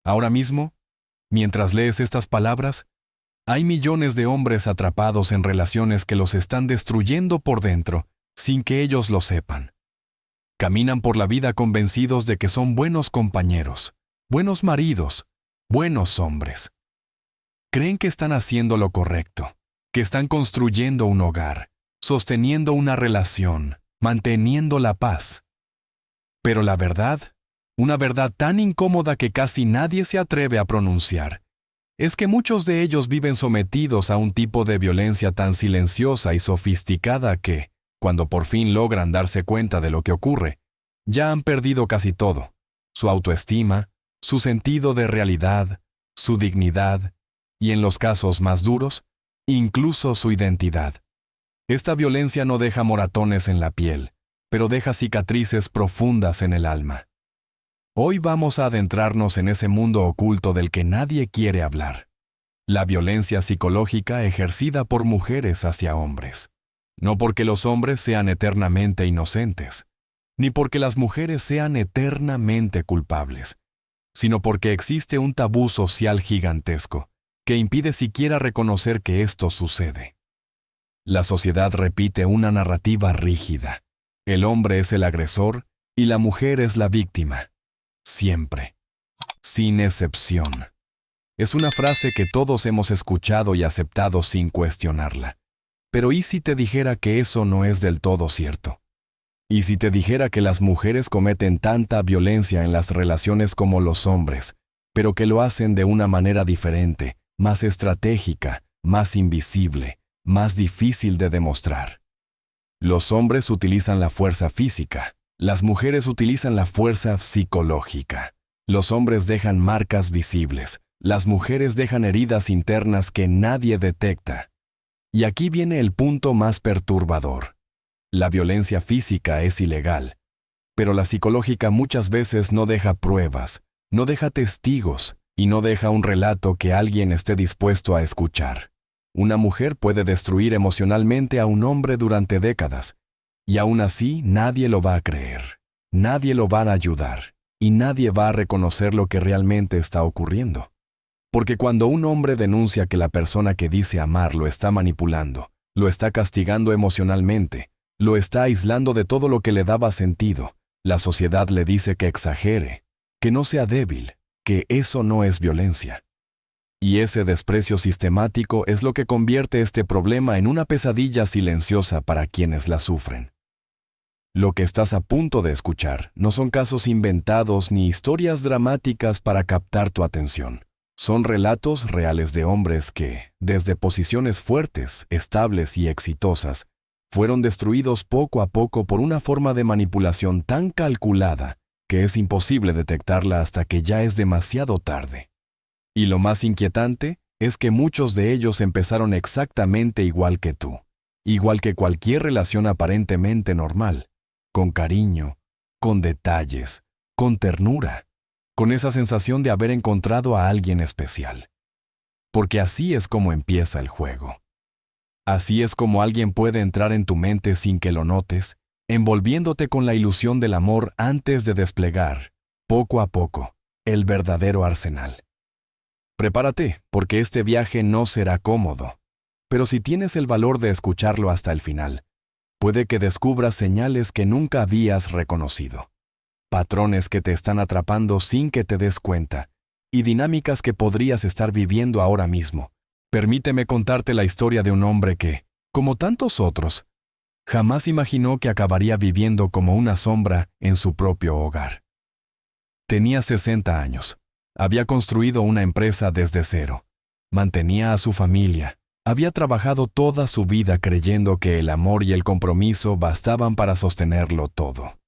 Ahora mismo, mientras lees estas palabras, hay millones de hombres atrapados en relaciones que los están destruyendo por dentro, sin que ellos lo sepan. Caminan por la vida convencidos de que son buenos compañeros, buenos maridos, buenos hombres. Creen que están haciendo lo correcto, que están construyendo un hogar, sosteniendo una relación, manteniendo la paz. Pero la verdad, una verdad tan incómoda que casi nadie se atreve a pronunciar, es que muchos de ellos viven sometidos a un tipo de violencia tan silenciosa y sofisticada que, cuando por fin logran darse cuenta de lo que ocurre, ya han perdido casi todo: su autoestima, su sentido de realidad, su dignidad y, en los casos más duros, incluso su identidad. Esta violencia no deja moratones en la piel, pero deja cicatrices profundas en el alma. Hoy vamos a adentrarnos en ese mundo oculto del que nadie quiere hablar: la violencia psicológica ejercida por mujeres hacia hombres. No porque los hombres sean eternamente inocentes, ni porque las mujeres sean eternamente culpables, sino porque existe un tabú social gigantesco que impide siquiera reconocer que esto sucede. La sociedad repite una narrativa rígida: el hombre es el agresor y la mujer es la víctima. Siempre. Sin excepción. Es una frase que todos hemos escuchado y aceptado sin cuestionarla. Pero ¿y si te dijera que eso no es del todo cierto? ¿Y si te dijera que las mujeres cometen tanta violencia en las relaciones como los hombres, pero que lo hacen de una manera diferente, más estratégica, más invisible, más difícil de demostrar? Los hombres utilizan la fuerza física, las mujeres utilizan la fuerza psicológica. Los hombres dejan marcas visibles, las mujeres dejan heridas internas que nadie detecta. Y aquí viene el punto más perturbador. La violencia física es ilegal, pero la psicológica muchas veces no deja pruebas, no deja testigos y no deja un relato que alguien esté dispuesto a escuchar. Una mujer puede destruir emocionalmente a un hombre durante décadas, y aún así nadie lo va a creer, nadie lo va a ayudar, y nadie va a reconocer lo que realmente está ocurriendo. Porque cuando un hombre denuncia que la persona que dice amar lo está manipulando, lo está castigando emocionalmente, lo está aislando de todo lo que le daba sentido, la sociedad le dice que exagere, que no sea débil, que eso no es violencia. Y ese desprecio sistemático es lo que convierte este problema en una pesadilla silenciosa para quienes la sufren. Lo que estás a punto de escuchar no son casos inventados ni historias dramáticas para captar tu atención. Son relatos reales de hombres que, desde posiciones fuertes, estables y exitosas, fueron destruidos poco a poco por una forma de manipulación tan calculada que es imposible detectarla hasta que ya es demasiado tarde. Y lo más inquietante es que muchos de ellos empezaron exactamente igual que tú, igual que cualquier relación aparentemente normal, con cariño, con detalles, con ternura, con esa sensación de haber encontrado a alguien especial. Porque así es como empieza el juego. Así es como alguien puede entrar en tu mente sin que lo notes, envolviéndote con la ilusión del amor antes de desplegar, poco a poco, el verdadero arsenal. Prepárate, porque este viaje no será cómodo. Pero si tienes el valor de escucharlo hasta el final, puede que descubras señales que nunca habías reconocido. Patrones que te están atrapando sin que te des cuenta, y dinámicas que podrías estar viviendo ahora mismo. Permíteme contarte la historia de un hombre que, como tantos otros, jamás imaginó que acabaría viviendo como una sombra en su propio hogar. Tenía 60 años. Había construido una empresa desde cero. Mantenía a su familia. Había trabajado toda su vida creyendo que el amor y el compromiso bastaban para sostenerlo todo.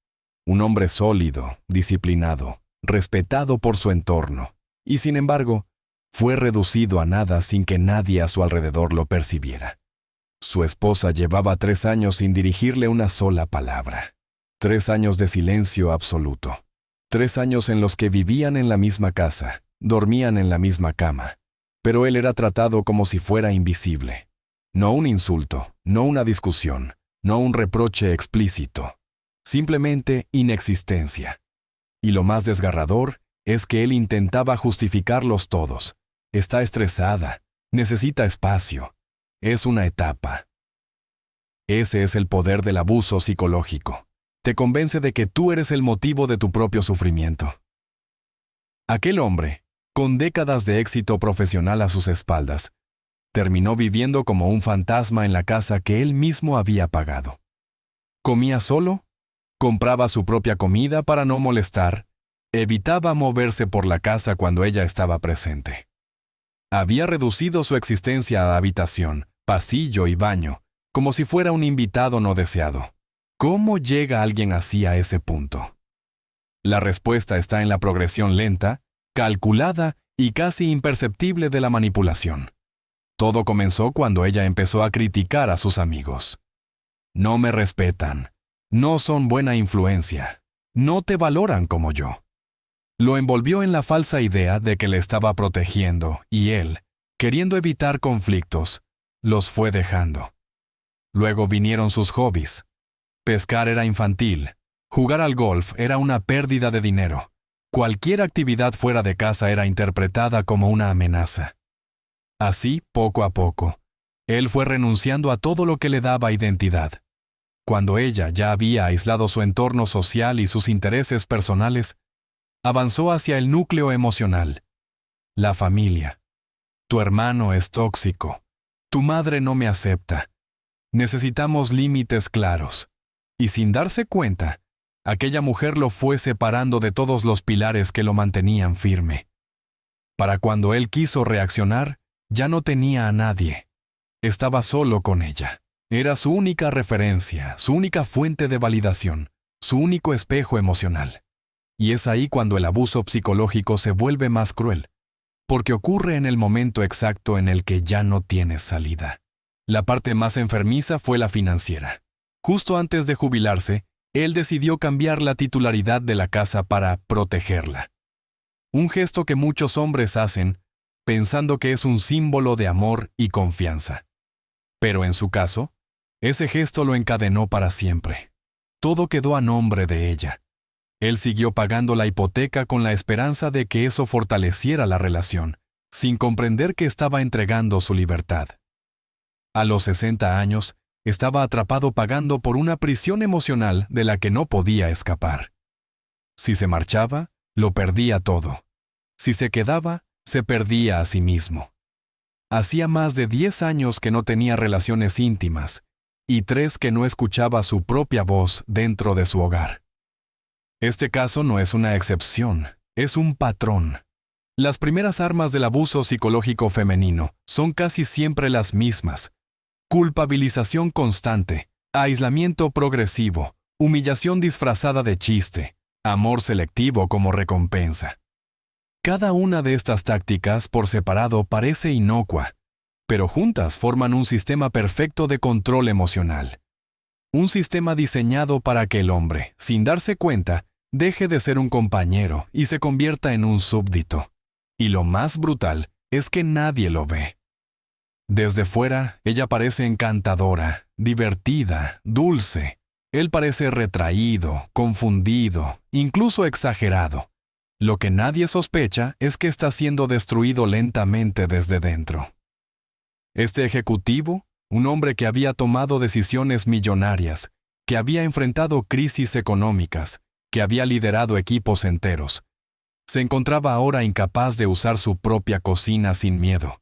Un hombre sólido, disciplinado, respetado por su entorno, y sin embargo, fue reducido a nada sin que nadie a su alrededor lo percibiera. Su esposa llevaba 3 años sin dirigirle una sola palabra. 3 años de silencio absoluto. 3 años en los que vivían en la misma casa, dormían en la misma cama, pero él era tratado como si fuera invisible. No un insulto, no una discusión, no un reproche explícito. Simplemente inexistencia. Y lo más desgarrador es que él intentaba justificarlos todos. Está estresada, necesita espacio, es una etapa. Ese es el poder del abuso psicológico. Te convence de que tú eres el motivo de tu propio sufrimiento. Aquel hombre, con décadas de éxito profesional a sus espaldas, terminó viviendo como un fantasma en la casa que él mismo había pagado. Comía solo, compraba su propia comida para no molestar, evitaba moverse por la casa cuando ella estaba presente. Había reducido su existencia a habitación, pasillo y baño, como si fuera un invitado no deseado. ¿Cómo llega alguien así a ese punto? La respuesta está en la progresión lenta, calculada y casi imperceptible de la manipulación. Todo comenzó cuando ella empezó a criticar a sus amigos. No me respetan, no son buena influencia, no te valoran como yo. Lo envolvió en la falsa idea de que le estaba protegiendo y él, queriendo evitar conflictos, los fue dejando. Luego vinieron sus hobbies. Pescar era infantil, jugar al golf era una pérdida de dinero. Cualquier actividad fuera de casa era interpretada como una amenaza. Así, poco a poco, él fue renunciando a todo lo que le daba identidad. Cuando ella ya había aislado su entorno social y sus intereses personales, avanzó hacia el núcleo emocional. La familia. Tu hermano es tóxico. Tu madre no me acepta. Necesitamos límites claros. Y sin darse cuenta, aquella mujer lo fue separando de todos los pilares que lo mantenían firme. Para cuando él quiso reaccionar, ya no tenía a nadie. Estaba solo con ella. Era su única referencia, su única fuente de validación, su único espejo emocional. Y es ahí cuando el abuso psicológico se vuelve más cruel, porque ocurre en el momento exacto en el que ya no tienes salida. La parte más enfermiza fue la financiera. Justo antes de jubilarse, él decidió cambiar la titularidad de la casa para protegerla. Un gesto que muchos hombres hacen, pensando que es un símbolo de amor y confianza. Pero en su caso, ese gesto lo encadenó para siempre. Todo quedó a nombre de ella. Él siguió pagando la hipoteca con la esperanza de que eso fortaleciera la relación, sin comprender que estaba entregando su libertad. A los 60 años, estaba atrapado pagando por una prisión emocional de la que no podía escapar. Si se marchaba, lo perdía todo. Si se quedaba, se perdía a sí mismo. Hacía más de 10 años que no tenía relaciones íntimas, y 3 que no escuchaba su propia voz dentro de su hogar. Este caso no es una excepción, es un patrón. Las primeras armas del abuso psicológico femenino son casi siempre las mismas. Culpabilización constante, aislamiento progresivo, humillación disfrazada de chiste, amor selectivo como recompensa. Cada una de estas tácticas por separado parece inocua, pero juntas forman un sistema perfecto de control emocional. Un sistema diseñado para que el hombre, sin darse cuenta, deje de ser un compañero y se convierta en un súbdito. Y lo más brutal es que nadie lo ve. Desde fuera, ella parece encantadora, divertida, dulce. Él parece retraído, confundido, incluso exagerado. Lo que nadie sospecha es que está siendo destruido lentamente desde dentro. Este ejecutivo, un hombre que había tomado decisiones millonarias, que había enfrentado crisis económicas, que había liderado equipos enteros, se encontraba ahora incapaz de usar su propia cocina sin miedo.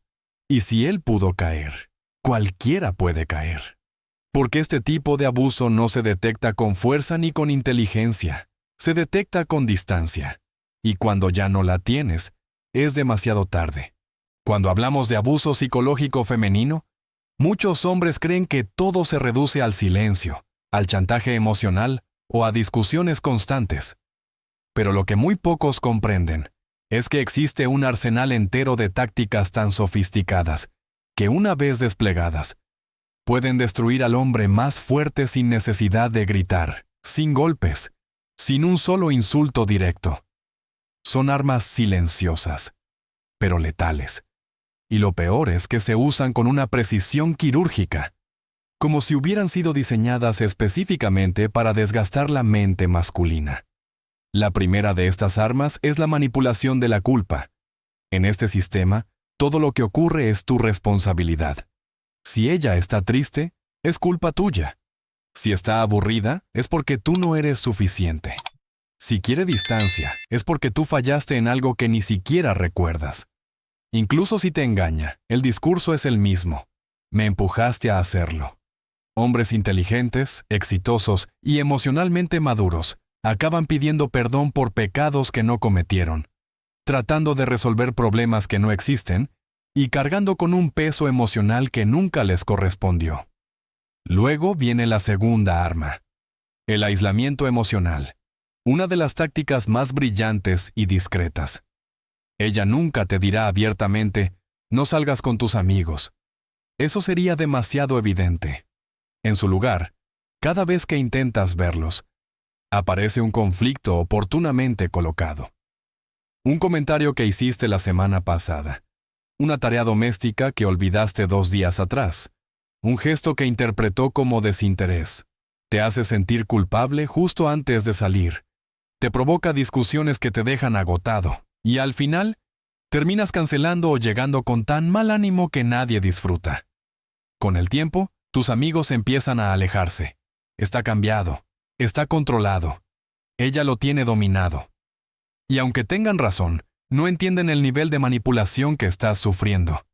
Y si él pudo caer, cualquiera puede caer. Porque este tipo de abuso no se detecta con fuerza ni con inteligencia, se detecta con distancia. Y cuando ya no la tienes, es demasiado tarde. Cuando hablamos de abuso psicológico femenino, muchos hombres creen que todo se reduce al silencio, al chantaje emocional o a discusiones constantes. Pero lo que muy pocos comprenden es que existe un arsenal entero de tácticas tan sofisticadas que una vez desplegadas, pueden destruir al hombre más fuerte sin necesidad de gritar, sin golpes, sin un solo insulto directo. Son armas silenciosas, pero letales. Y lo peor es que se usan con una precisión quirúrgica, como si hubieran sido diseñadas específicamente para desgastar la mente masculina. La primera de estas armas es la manipulación de la culpa. En este sistema, todo lo que ocurre es tu responsabilidad. Si ella está triste, es culpa tuya. Si está aburrida, es porque tú no eres suficiente. Si quiere distancia, es porque tú fallaste en algo que ni siquiera recuerdas. Incluso si te engaña, el discurso es el mismo. Me empujaste a hacerlo. Hombres inteligentes, exitosos y emocionalmente maduros acaban pidiendo perdón por pecados que no cometieron, tratando de resolver problemas que no existen y cargando con un peso emocional que nunca les correspondió. Luego viene la segunda arma, el aislamiento emocional, una de las tácticas más brillantes y discretas. Ella nunca te dirá abiertamente, no salgas con tus amigos. Eso sería demasiado evidente. En su lugar, cada vez que intentas verlos, aparece un conflicto oportunamente colocado. Un comentario que hiciste la semana pasada. Una tarea doméstica que olvidaste 2 días atrás. Un gesto que interpretó como desinterés. Te hace sentir culpable justo antes de salir. Te provoca discusiones que te dejan agotado. Y al final, terminas cancelando o llegando con tan mal ánimo que nadie disfruta. Con el tiempo, tus amigos empiezan a alejarse. Está cambiado. Está controlado. Ella lo tiene dominado. Y aunque tengan razón, no entienden el nivel de manipulación que estás sufriendo.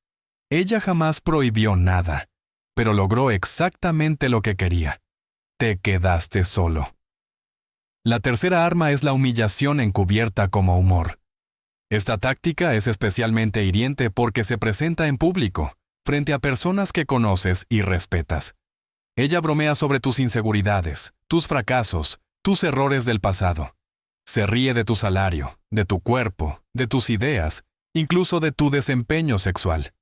Ella jamás prohibió nada, pero logró exactamente lo que quería. Te quedaste solo. La tercera arma es la humillación encubierta como humor. Esta táctica es especialmente hiriente porque se presenta en público, frente a personas que conoces y respetas. Ella bromea sobre tus inseguridades, tus fracasos, tus errores del pasado. Se ríe de tu salario, de tu cuerpo, de tus ideas, incluso de tu desempeño sexual.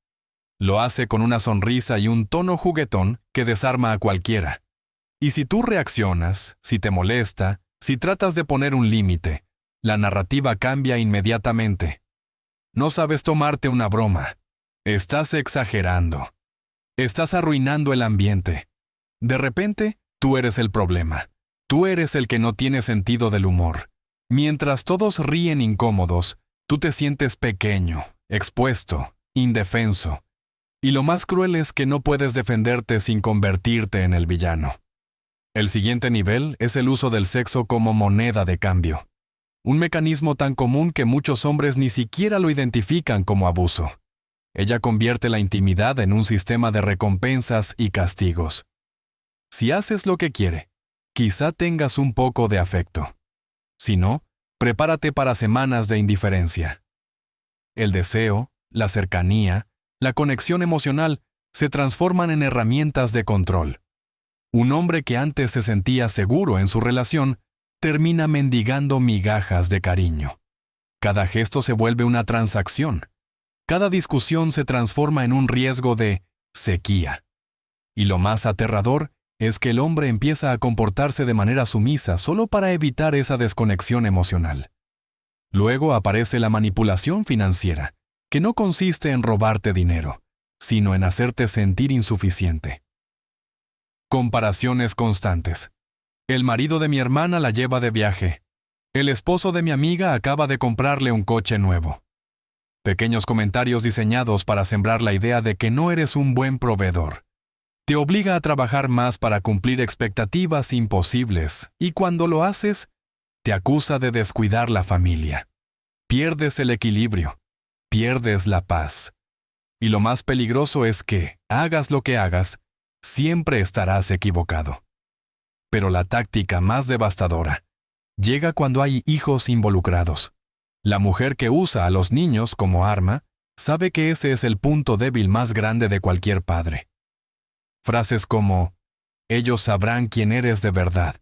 Lo hace con una sonrisa y un tono juguetón que desarma a cualquiera. Y si tú reaccionas, si te molesta, si tratas de poner un límite, la narrativa cambia inmediatamente. No sabes tomarte una broma. Estás exagerando. Estás arruinando el ambiente. De repente, tú eres el problema. Tú eres el que no tiene sentido del humor. Mientras todos ríen incómodos, tú te sientes pequeño, expuesto, indefenso. Y lo más cruel es que no puedes defenderte sin convertirte en el villano. El siguiente nivel es el uso del sexo como moneda de cambio. Un mecanismo tan común que muchos hombres ni siquiera lo identifican como abuso. Ella convierte la intimidad en un sistema de recompensas y castigos. Si haces lo que quiere, quizá tengas un poco de afecto. Si no, prepárate para semanas de indiferencia. El deseo, la cercanía, la conexión emocional se transforman en herramientas de control. Un hombre que antes se sentía seguro en su relación termina mendigando migajas de cariño. Cada gesto se vuelve una transacción. Cada discusión se transforma en un riesgo de sequía. Y lo más aterrador es que el hombre empieza a comportarse de manera sumisa solo para evitar esa desconexión emocional. Luego aparece la manipulación financiera, que no consiste en robarte dinero, sino en hacerte sentir insuficiente. Comparaciones constantes. El marido de mi hermana la lleva de viaje. El esposo de mi amiga acaba de comprarle un coche nuevo. Pequeños comentarios diseñados para sembrar la idea de que no eres un buen proveedor. Te obliga a trabajar más para cumplir expectativas imposibles, y cuando lo haces, te acusa de descuidar la familia. Pierdes el equilibrio, pierdes la paz. Y lo más peligroso es que, hagas lo que hagas, siempre estarás equivocado. Pero la táctica más devastadora llega cuando hay hijos involucrados. La mujer que usa a los niños como arma sabe que ese es el punto débil más grande de cualquier padre. Frases como, ellos sabrán quién eres de verdad.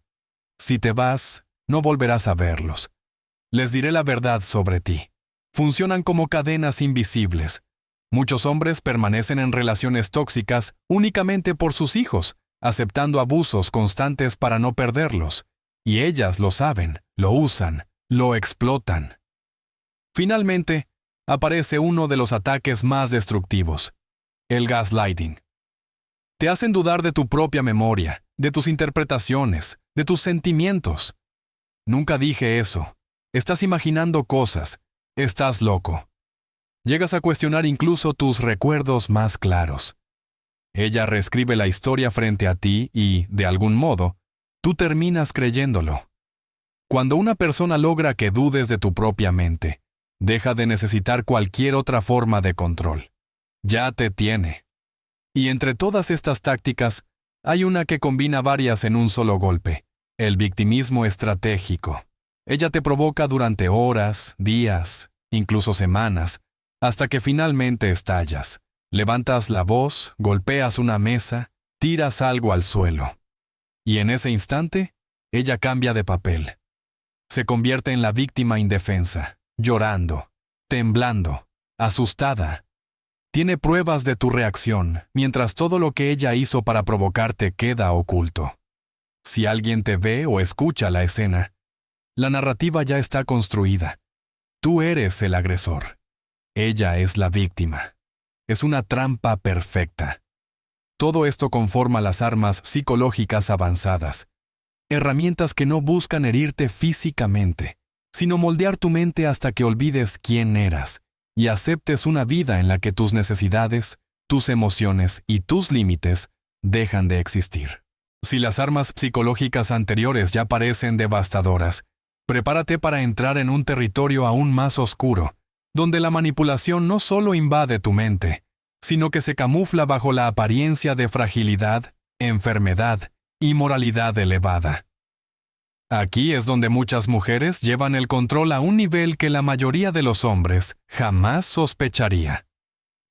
Si te vas, no volverás a verlos. Les diré la verdad sobre ti. Funcionan como cadenas invisibles. Muchos hombres permanecen en relaciones tóxicas únicamente por sus hijos, aceptando abusos constantes para no perderlos. Y ellas lo saben, lo usan, lo explotan. Finalmente, aparece uno de los ataques más destructivos, el gaslighting. Te hacen dudar de tu propia memoria, de tus interpretaciones, de tus sentimientos. Nunca dije eso. Estás imaginando cosas. Estás loco. Llegas a cuestionar incluso tus recuerdos más claros. Ella reescribe la historia frente a ti y, de algún modo, tú terminas creyéndolo. Cuando una persona logra que dudes de tu propia mente, deja de necesitar cualquier otra forma de control. Ya te tiene. Y entre todas estas tácticas, hay una que combina varias en un solo golpe: el victimismo estratégico. Ella te provoca durante horas, días, incluso semanas, hasta que finalmente estallas. Levantas la voz, golpeas una mesa, tiras algo al suelo. Y en ese instante, ella cambia de papel. Se convierte en la víctima indefensa, llorando, temblando, asustada. Tiene pruebas de tu reacción, mientras todo lo que ella hizo para provocarte queda oculto. Si alguien te ve o escucha la escena, la narrativa ya está construida. Tú eres el agresor. Ella es la víctima. Es una trampa perfecta. Todo esto conforma las armas psicológicas avanzadas, herramientas que no buscan herirte físicamente, sino moldear tu mente hasta que olvides quién eras y aceptes una vida en la que tus necesidades, tus emociones y tus límites dejan de existir. Si las armas psicológicas anteriores ya parecen devastadoras, prepárate para entrar en un territorio aún más oscuro, donde la manipulación no solo invade tu mente, sino que se camufla bajo la apariencia de fragilidad, enfermedad y moralidad elevada. Aquí es donde muchas mujeres llevan el control a un nivel que la mayoría de los hombres jamás sospecharía.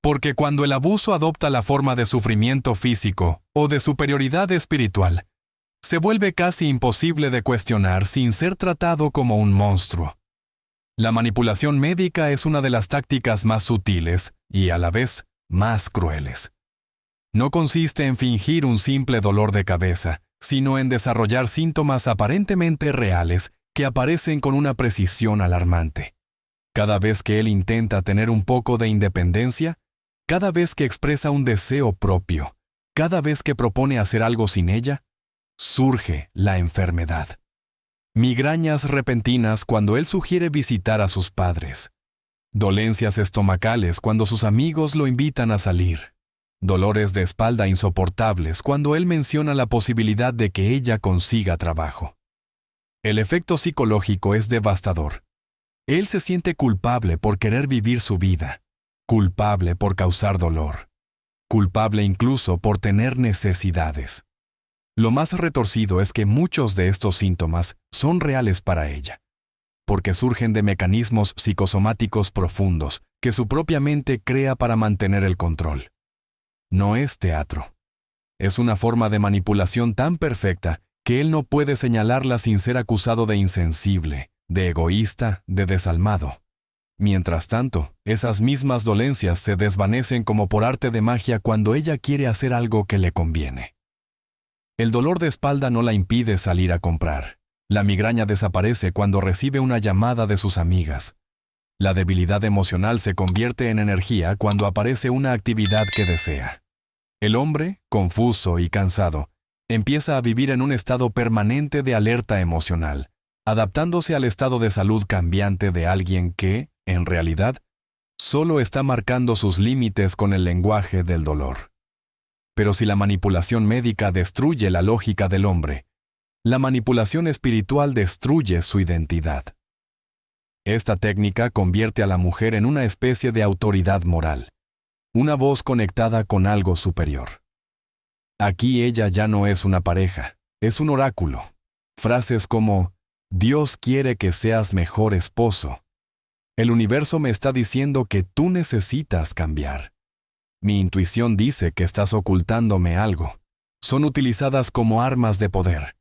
Porque cuando el abuso adopta la forma de sufrimiento físico o de superioridad espiritual, se vuelve casi imposible de cuestionar sin ser tratado como un monstruo. La manipulación médica es una de las tácticas más sutiles y, a la vez, más crueles. No consiste en fingir un simple dolor de cabeza, sino en desarrollar síntomas aparentemente reales que aparecen con una precisión alarmante. Cada vez que él intenta tener un poco de independencia, cada vez que expresa un deseo propio, cada vez que propone hacer algo sin ella, surge la enfermedad. Migrañas repentinas cuando él sugiere visitar a sus padres. Dolencias estomacales cuando sus amigos lo invitan a salir. Dolores de espalda insoportables cuando él menciona la posibilidad de que ella consiga trabajo. El efecto psicológico es devastador. Él se siente culpable por querer vivir su vida, culpable por causar dolor, culpable incluso por tener necesidades. Lo más retorcido es que muchos de estos síntomas son reales para ella, porque surgen de mecanismos psicosomáticos profundos que su propia mente crea para mantener el control. No es teatro. Es una forma de manipulación tan perfecta que él no puede señalarla sin ser acusado de insensible, de egoísta, de desalmado. Mientras tanto, esas mismas dolencias se desvanecen como por arte de magia cuando ella quiere hacer algo que le conviene. El dolor de espalda no la impide salir a comprar. La migraña desaparece cuando recibe una llamada de sus amigas. La debilidad emocional se convierte en energía cuando aparece una actividad que desea. El hombre, confuso y cansado, empieza a vivir en un estado permanente de alerta emocional, adaptándose al estado de salud cambiante de alguien que, en realidad, solo está marcando sus límites con el lenguaje del dolor. Pero si la manipulación médica destruye la lógica del hombre, la manipulación espiritual destruye su identidad. Esta técnica convierte a la mujer en una especie de autoridad moral, una voz conectada con algo superior. Aquí ella ya no es una pareja, es un oráculo. Frases como, Dios quiere que seas mejor esposo. El universo me está diciendo que tú necesitas cambiar. Mi intuición dice que estás ocultándome algo. Son utilizadas como armas de poder.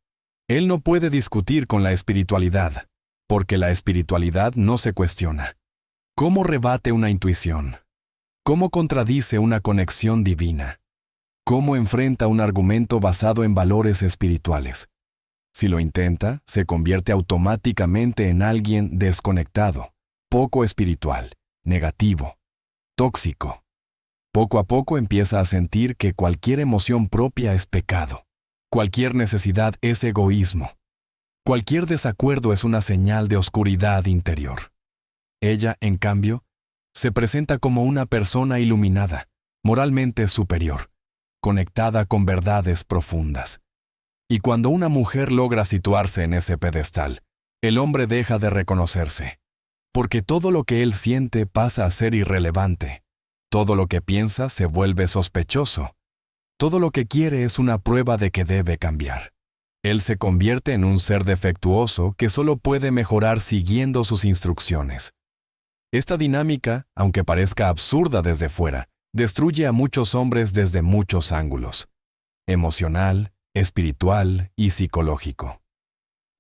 Él no puede discutir con la espiritualidad, porque la espiritualidad no se cuestiona. ¿Cómo rebate una intuición? ¿Cómo contradice una conexión divina? ¿Cómo enfrenta un argumento basado en valores espirituales? Si lo intenta, se convierte automáticamente en alguien desconectado, poco espiritual, negativo, tóxico. Poco a poco empieza a sentir que cualquier emoción propia es pecado. Cualquier necesidad es egoísmo. Cualquier desacuerdo es una señal de oscuridad interior. Ella, en cambio, se presenta como una persona iluminada, moralmente superior, conectada con verdades profundas. Y cuando una mujer logra situarse en ese pedestal, el hombre deja de reconocerse, porque todo lo que él siente pasa a ser irrelevante, todo lo que piensa se vuelve sospechoso, todo lo que quiere es una prueba de que debe cambiar. Él se convierte en un ser defectuoso que solo puede mejorar siguiendo sus instrucciones. Esta dinámica, aunque parezca absurda desde fuera, destruye a muchos hombres desde muchos ángulos: emocional, espiritual y psicológico.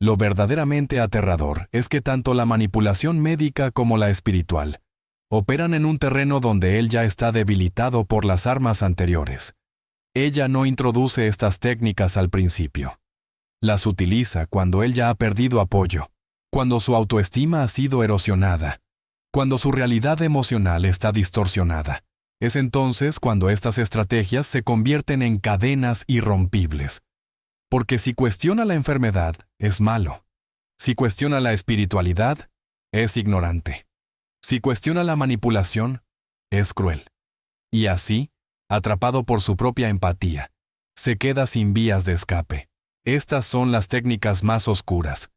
Lo verdaderamente aterrador es que tanto la manipulación médica como la espiritual operan en un terreno donde él ya está debilitado por las armas anteriores. Ella no introduce estas técnicas al principio. Las utiliza cuando él ya ha perdido apoyo, cuando su autoestima ha sido erosionada, cuando su realidad emocional está distorsionada. Es entonces cuando estas estrategias se convierten en cadenas irrompibles. Porque si cuestiona la enfermedad, es malo. Si cuestiona la espiritualidad, es ignorante. Si cuestiona la manipulación, es cruel. Y así, atrapado por su propia empatía, se queda sin vías de escape. Estas son las técnicas más oscuras,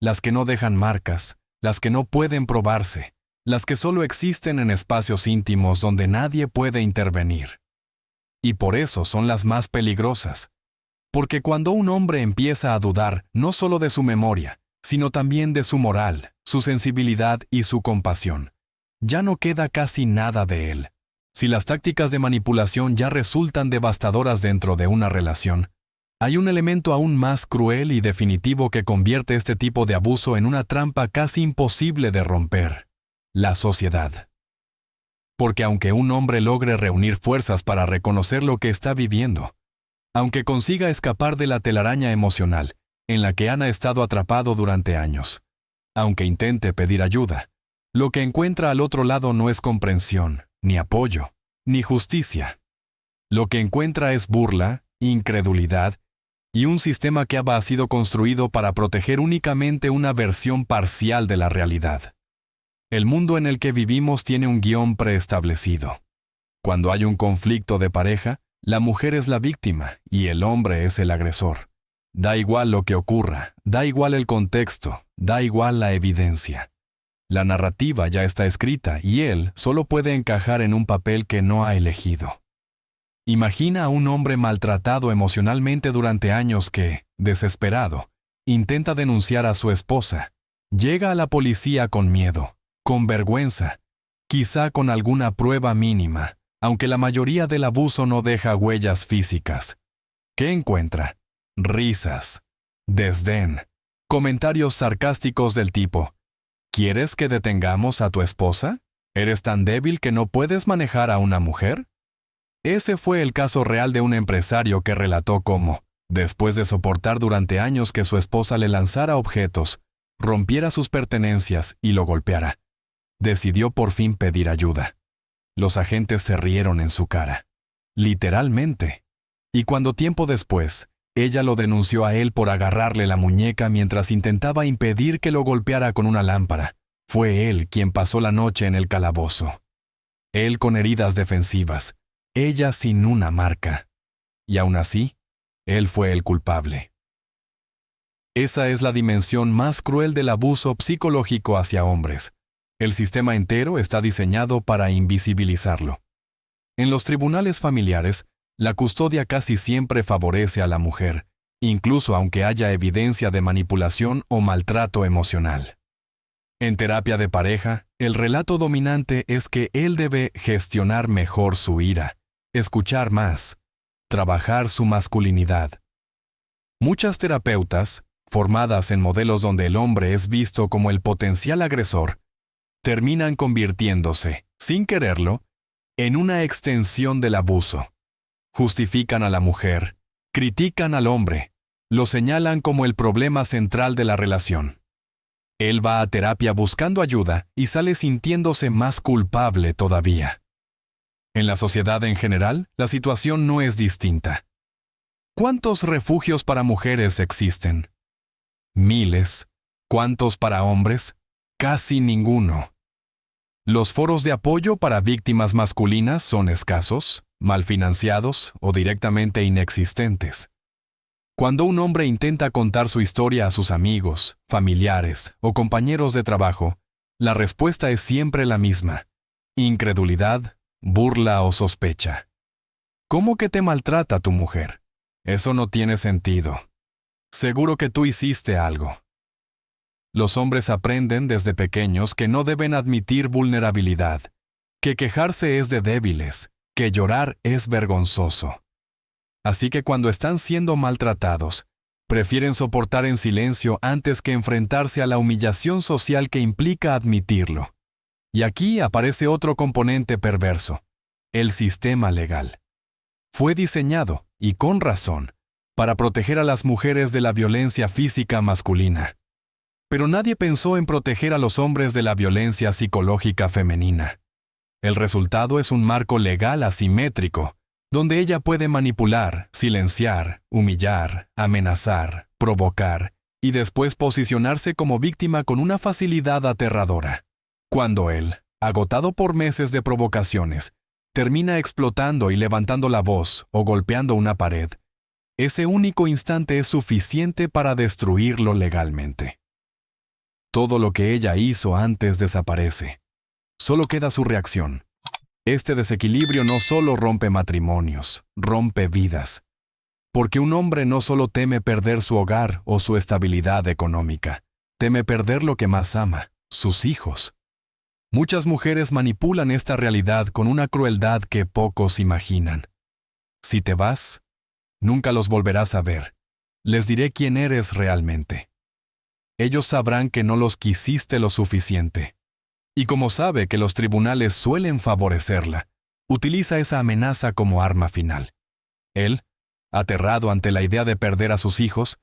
las que no dejan marcas, las que no pueden probarse, las que solo existen en espacios íntimos donde nadie puede intervenir. Y por eso son las más peligrosas. Porque cuando un hombre empieza a dudar no solo de su memoria, sino también de su moral, su sensibilidad y su compasión, ya no queda casi nada de él. Si las tácticas de manipulación ya resultan devastadoras dentro de una relación, hay un elemento aún más cruel y definitivo que convierte este tipo de abuso en una trampa casi imposible de romper: la sociedad. Porque aunque un hombre logre reunir fuerzas para reconocer lo que está viviendo, aunque consiga escapar de la telaraña emocional en la que ha estado atrapado durante años, aunque intente pedir ayuda, lo que encuentra al otro lado no es comprensión, ni apoyo, ni justicia. Lo que encuentra es burla, incredulidad y un sistema que ha sido construido para proteger únicamente una versión parcial de la realidad. El mundo en el que vivimos tiene un guión preestablecido. Cuando hay un conflicto de pareja, la mujer es la víctima y el hombre es el agresor. Da igual lo que ocurra, da igual el contexto, da igual la evidencia. La narrativa ya está escrita y él solo puede encajar en un papel que no ha elegido. Imagina a un hombre maltratado emocionalmente durante años que, desesperado, intenta denunciar a su esposa. Llega a la policía con miedo, con vergüenza, quizá con alguna prueba mínima, aunque la mayoría del abuso no deja huellas físicas. ¿Qué encuentra? Risas, desdén, comentarios sarcásticos del tipo: ¿quieres que detengamos a tu esposa? ¿Eres tan débil que no puedes manejar a una mujer? Ese fue el caso real de un empresario que relató cómo, después de soportar durante años que su esposa le lanzara objetos, rompiera sus pertenencias y lo golpeara, decidió por fin pedir ayuda. Los agentes se rieron en su cara, literalmente. Y cuando tiempo después, ella lo denunció a él por agarrarle la muñeca mientras intentaba impedir que lo golpeara con una lámpara, fue él quien pasó la noche en el calabozo. Él con heridas defensivas, ella sin una marca. Y aún así, él fue el culpable. Esa es la dimensión más cruel del abuso psicológico hacia hombres. El sistema entero está diseñado para invisibilizarlo. En los tribunales familiares, la custodia casi siempre favorece a la mujer, incluso aunque haya evidencia de manipulación o maltrato emocional. En terapia de pareja, el relato dominante es que él debe gestionar mejor su ira, escuchar más, trabajar su masculinidad. Muchas terapeutas, formadas en modelos donde el hombre es visto como el potencial agresor, terminan convirtiéndose, sin quererlo, en una extensión del abuso. Justifican a la mujer, critican al hombre, lo señalan como el problema central de la relación. Él va a terapia buscando ayuda y sale sintiéndose más culpable todavía. En la sociedad en general, la situación no es distinta. ¿Cuántos refugios para mujeres existen? Miles. ¿Cuántos para hombres? Casi ninguno. Los foros de apoyo para víctimas masculinas son escasos, mal financiados o directamente inexistentes. Cuando un hombre intenta contar su historia a sus amigos, familiares o compañeros de trabajo, la respuesta es siempre la misma: incredulidad, burla o sospecha. ¿Cómo que te maltrata tu mujer? Eso no tiene sentido. Seguro que tú hiciste algo. Los hombres aprenden desde pequeños que no deben admitir vulnerabilidad, que quejarse es de débiles, que llorar es vergonzoso. Así que cuando están siendo maltratados, prefieren soportar en silencio antes que enfrentarse a la humillación social que implica admitirlo. Y aquí aparece otro componente perverso: el sistema legal. Fue diseñado, y con razón, para proteger a las mujeres de la violencia física masculina. Pero nadie pensó en proteger a los hombres de la violencia psicológica femenina. El resultado es un marco legal asimétrico, donde ella puede manipular, silenciar, humillar, amenazar, provocar y después posicionarse como víctima con una facilidad aterradora. Cuando él, agotado por meses de provocaciones, termina explotando y levantando la voz o golpeando una pared, ese único instante es suficiente para destruirlo legalmente. Todo lo que ella hizo antes desaparece. Solo queda su reacción. Este desequilibrio no solo rompe matrimonios, rompe vidas. Porque un hombre no solo teme perder su hogar o su estabilidad económica, teme perder lo que más ama, sus hijos. Muchas mujeres manipulan esta realidad con una crueldad que pocos imaginan. Si te vas, nunca los volverás a ver. Les diré quién eres realmente. Ellos sabrán que no los quisiste lo suficiente. Y como sabe que los tribunales suelen favorecerla, utiliza esa amenaza como arma final. Él, aterrado ante la idea de perder a sus hijos,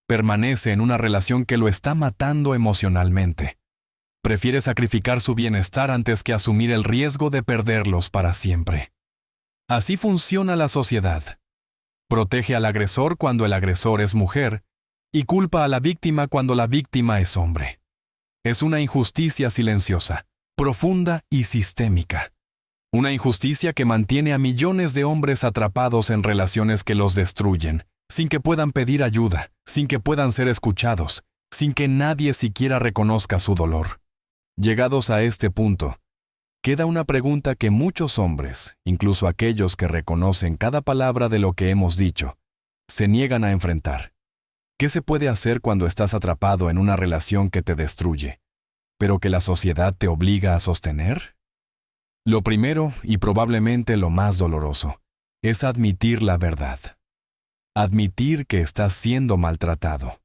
permanece en una relación que lo está matando emocionalmente. Prefiere sacrificar su bienestar antes que asumir el riesgo de perderlos para siempre. Así funciona la sociedad. Protege al agresor cuando el agresor es mujer, y culpa a la víctima cuando la víctima es hombre. Es una injusticia silenciosa, profunda y sistémica. Una injusticia que mantiene a millones de hombres atrapados en relaciones que los destruyen, sin que puedan pedir ayuda, sin que puedan ser escuchados, sin que nadie siquiera reconozca su dolor. Llegados a este punto, queda una pregunta que muchos hombres, incluso aquellos que reconocen cada palabra de lo que hemos dicho, se niegan a enfrentar. ¿Qué se puede hacer cuando estás atrapado en una relación que te destruye, pero que la sociedad te obliga a sostener? Lo primero, y probablemente lo más doloroso, es admitir la verdad. Admitir que estás siendo maltratado.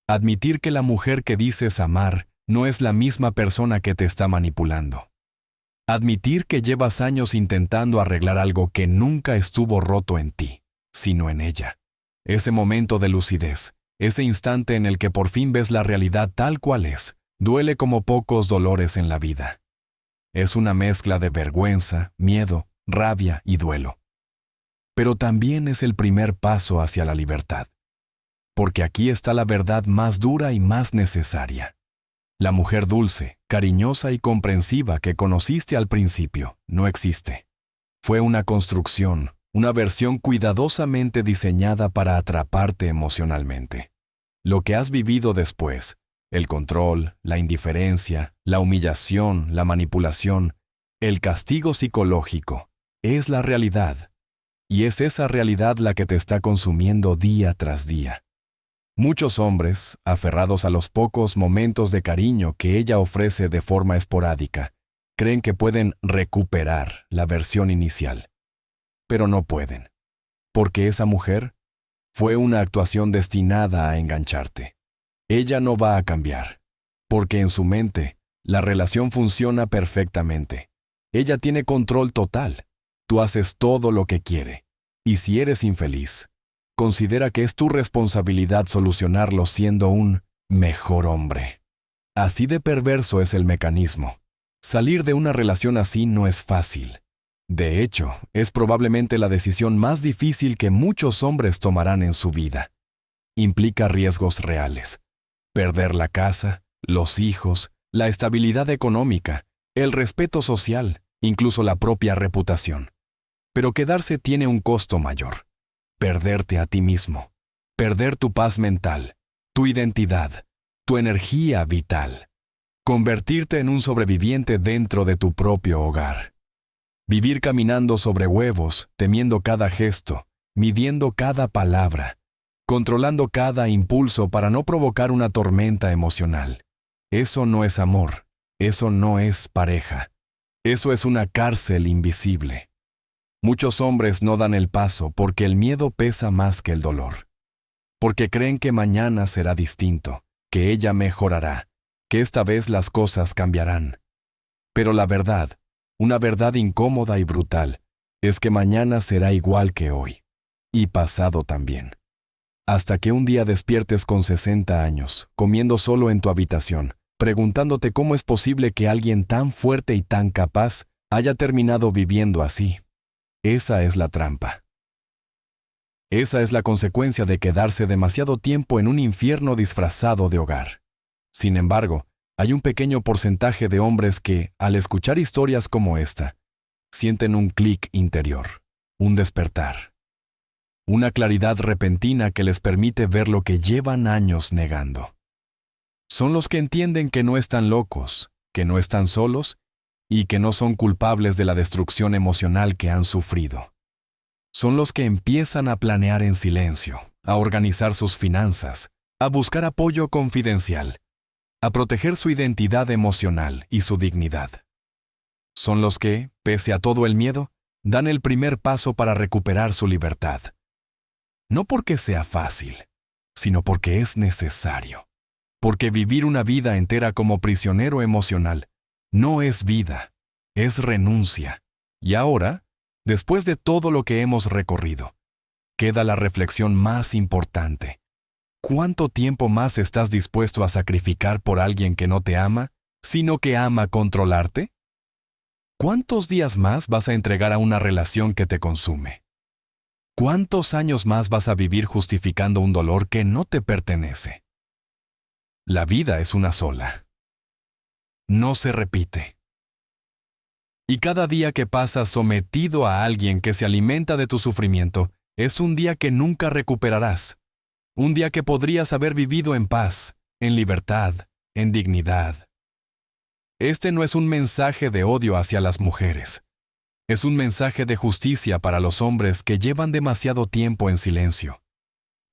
Admitir que la mujer que dices amar no es la misma persona que te está manipulando. Admitir que llevas años intentando arreglar algo que nunca estuvo roto en ti, sino en ella. Ese momento de lucidez, ese instante en el que por fin ves la realidad tal cual es, duele como pocos dolores en la vida. Es una mezcla de vergüenza, miedo, rabia y duelo. Pero también es el primer paso hacia la libertad. Porque aquí está la verdad más dura y más necesaria. La mujer dulce, cariñosa y comprensiva que conociste al principio no existe. Fue una construcción, una versión cuidadosamente diseñada para atraparte emocionalmente. Lo que has vivido después, el control, la indiferencia, la humillación, la manipulación, el castigo psicológico, es la realidad. Y es esa realidad la que te está consumiendo día tras día. Muchos hombres, aferrados a los pocos momentos de cariño que ella ofrece de forma esporádica, creen que pueden recuperar la versión inicial. Pero no pueden, porque esa mujer fue una actuación destinada a engancharte. Ella no va a cambiar, porque en su mente, la relación funciona perfectamente. Ella tiene control total. Tú haces todo lo que quiere. Y si eres infeliz, considera que es tu responsabilidad solucionarlo siendo un mejor hombre. Así de perverso es el mecanismo. Salir de una relación así no es fácil. De hecho, es probablemente la decisión más difícil que muchos hombres tomarán en su vida. Implica riesgos reales. perder la casa, los hijos, la estabilidad económica, el respeto social, incluso la propia reputación. Pero quedarse tiene un costo mayor: perderte a ti mismo, perder tu paz mental, tu identidad, tu energía vital, convertirte en un sobreviviente dentro de tu propio hogar. Vivir caminando sobre huevos, temiendo cada gesto, midiendo cada palabra, controlando cada impulso para no provocar una tormenta emocional. Eso no es amor, eso no es pareja, eso es una cárcel invisible. Muchos hombres no dan el paso porque el miedo pesa más que el dolor. Porque creen que mañana será distinto, que ella mejorará, que esta vez las cosas cambiarán. Pero la verdad, una verdad incómoda y brutal, es que mañana será igual que hoy, y pasado también. Hasta que un día despiertes con 60 años, comiendo solo en tu habitación, preguntándote cómo es posible que alguien tan fuerte y tan capaz haya terminado viviendo así. Esa es la trampa. Esa es la consecuencia de quedarse demasiado tiempo en un infierno disfrazado de hogar. Sin embargo, hay un pequeño porcentaje de hombres que, al escuchar historias como esta, sienten un clic interior, un despertar, una claridad repentina que les permite ver lo que llevan años negando. Son los que entienden que no están locos, que no están solos y que no son culpables de la destrucción emocional que han sufrido. Son los que empiezan a planear en silencio, a organizar sus finanzas, a buscar apoyo confidencial, a proteger su identidad emocional y su dignidad. Son los que, pese a todo el miedo, dan el primer paso para recuperar su libertad. No porque sea fácil, sino porque es necesario. Porque vivir una vida entera como prisionero emocional no es vida, es renuncia. Y ahora, después de todo lo que hemos recorrido, queda la reflexión más importante. ¿Cuánto tiempo más estás dispuesto a sacrificar por alguien que no te ama, sino que ama controlarte? ¿Cuántos días más vas a entregar a una relación que te consume? ¿Cuántos años más vas a vivir justificando un dolor que no te pertenece? La vida es una sola. No se repite. Y cada día que pasas sometido a alguien que se alimenta de tu sufrimiento es un día que nunca recuperarás. Un día que podrías haber vivido en paz, en libertad, en dignidad. Este no es un mensaje de odio hacia las mujeres. Es un mensaje de justicia para los hombres que llevan demasiado tiempo en silencio.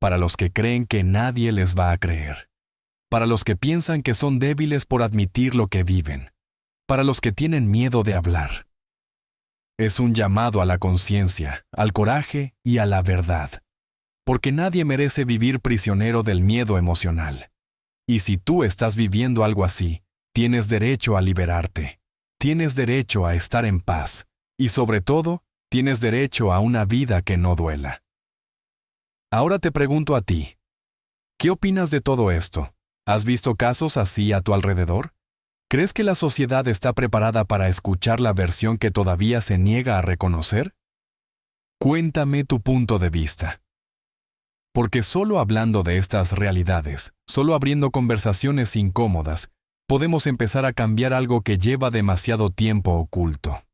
Para los que creen que nadie les va a creer. Para los que piensan que son débiles por admitir lo que viven. Para los que tienen miedo de hablar. Es un llamado a la conciencia, al coraje y a la verdad. Porque nadie merece vivir prisionero del miedo emocional. Y si tú estás viviendo algo así, tienes derecho a liberarte. Tienes derecho a estar en paz. Y sobre todo, tienes derecho a una vida que no duela. Ahora te pregunto a ti, ¿qué opinas de todo esto? ¿Has visto casos así a tu alrededor? ¿Crees que la sociedad está preparada para escuchar la versión que todavía se niega a reconocer? Cuéntame tu punto de vista. Porque solo hablando de estas realidades, solo abriendo conversaciones incómodas, podemos empezar a cambiar algo que lleva demasiado tiempo oculto.